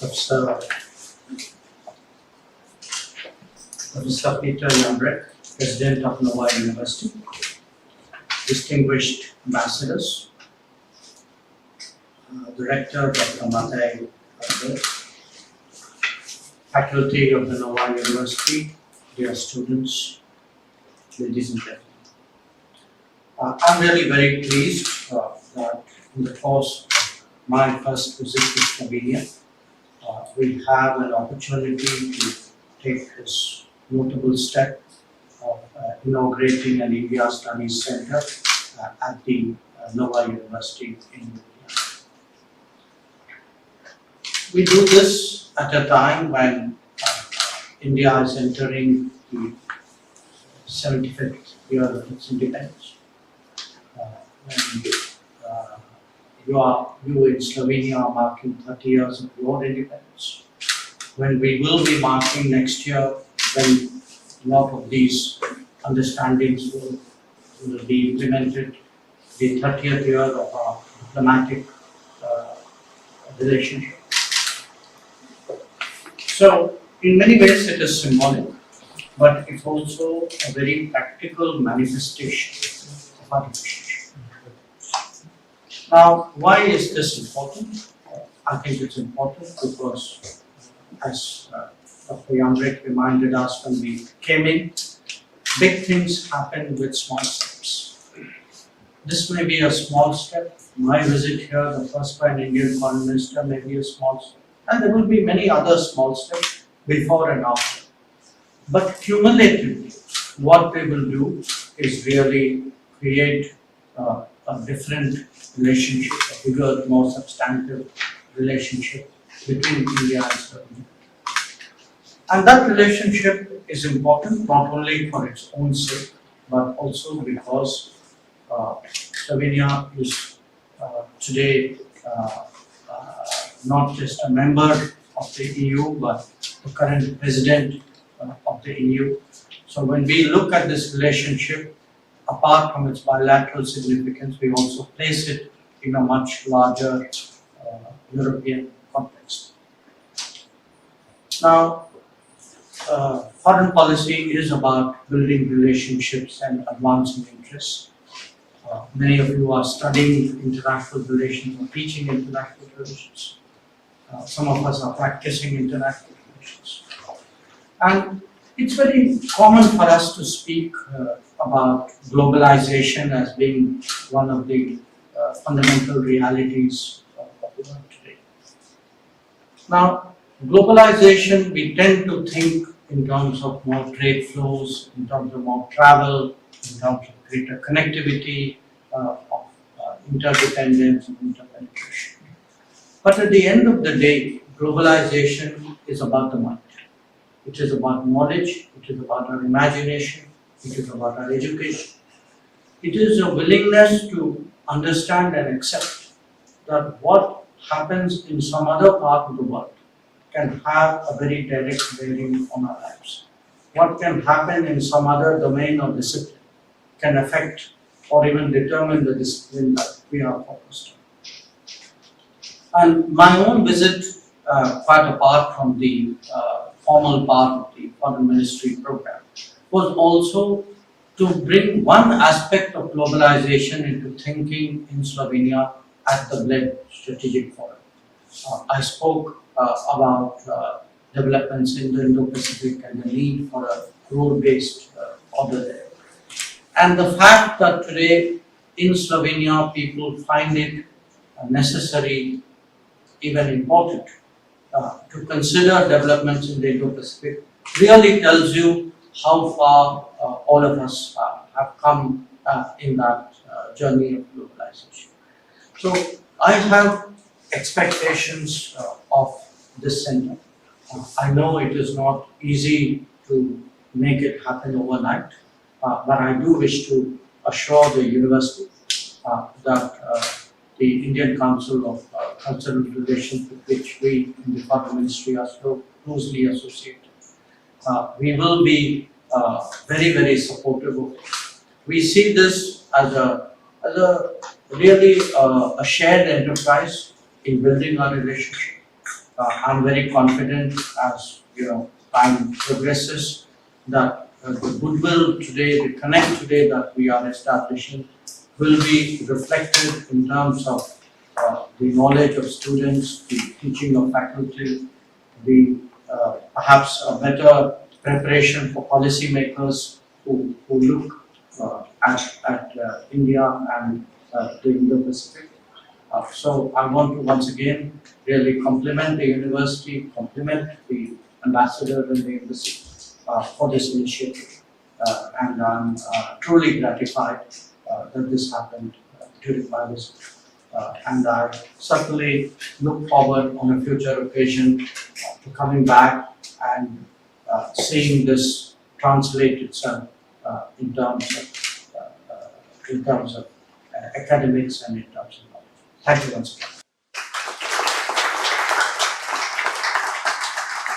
Professor Peter Yandrek, President of Nova University, distinguished ambassadors, Director Dr. Matai, faculty of the Nova University, dear students, ladies and gentlemen. I'm really very pleased that in the course of my first visit to Slovenia, we have an opportunity to take this notable step of inaugurating an India Studies Center at the Nova University in India. We do this at a time when India is entering the 75th year of its independence. You in Slovenia are marking 30 years of your independence. When we will be marking next year, when a lot of these understandings will be implemented, the 30th year of our diplomatic relationship. So, in many ways it is symbolic, but it's also a very practical manifestation of our relationship. Now, why is this important? I think it's important because, as Dr. Yandrek reminded us when we came in, big things happen with small steps. This may be a small step. My visit here, the first by an Indian Foreign Minister, may be a small step. And there will be many other small steps before and after. But cumulatively, what we will do is really create a different relationship, a bigger, more substantive relationship between India and Slovenia. And that relationship is important not only for its own sake, but also because Slovenia is today not just a member of the EU, but the current president of the EU. So when we look at this relationship, apart from its bilateral significance, we also place it in a much larger European context. Now, foreign policy is about building relationships and advancing interests. Many of you are studying international relations or teaching international relations. Some of us are practicing international relations. And it's very common for us to speak about globalization as being one of the fundamental realities of the world today. Now, globalization, we tend to think in terms of more trade flows, in terms of more travel, in terms of greater connectivity, of interdependence and interpenetration. But at the end of the day, globalization is about the mind. It is about knowledge, it is about our imagination, it is about our education. It is a willingness to understand and accept that what happens in some other part of the world can have a very direct bearing on our lives. What can happen in some other domain or discipline can affect or even determine the discipline that we are focused on. And my own visit, quite apart from the formal part of the Foreign Ministry program, was also to bring one aspect of globalization into thinking in Slovenia at the BLED Strategic Forum. I spoke about developments in the Indo-Pacific and the need for a rule-based order there. And the fact that today in Slovenia people find it necessary, even important, to consider developments in the Indo-Pacific really tells you how far all of us have come in that journey of globalization. So I have expectations of this center. I know it is not easy to make it happen overnight, but I do wish to assure the university that the Indian Council of Cultural Relations, with which we in the Foreign Ministry are so closely associated, we will be very, very supportive of it. We see this as a really a shared enterprise in building our relationship. I'm very confident as time progresses that the goodwill today, the connect today that we are establishing will be reflected in terms of the knowledge of students, the teaching of faculty, the perhaps a better preparation for policymakers who look at India and the Indo-Pacific. So I want to once again really compliment the university, compliment the ambassador and the embassy for this initiative. And I'm truly gratified that this happened during my visit. And I certainly look forward on a future occasion to coming back and seeing this translate itself in terms of academics and in terms of knowledge. Thank you once again.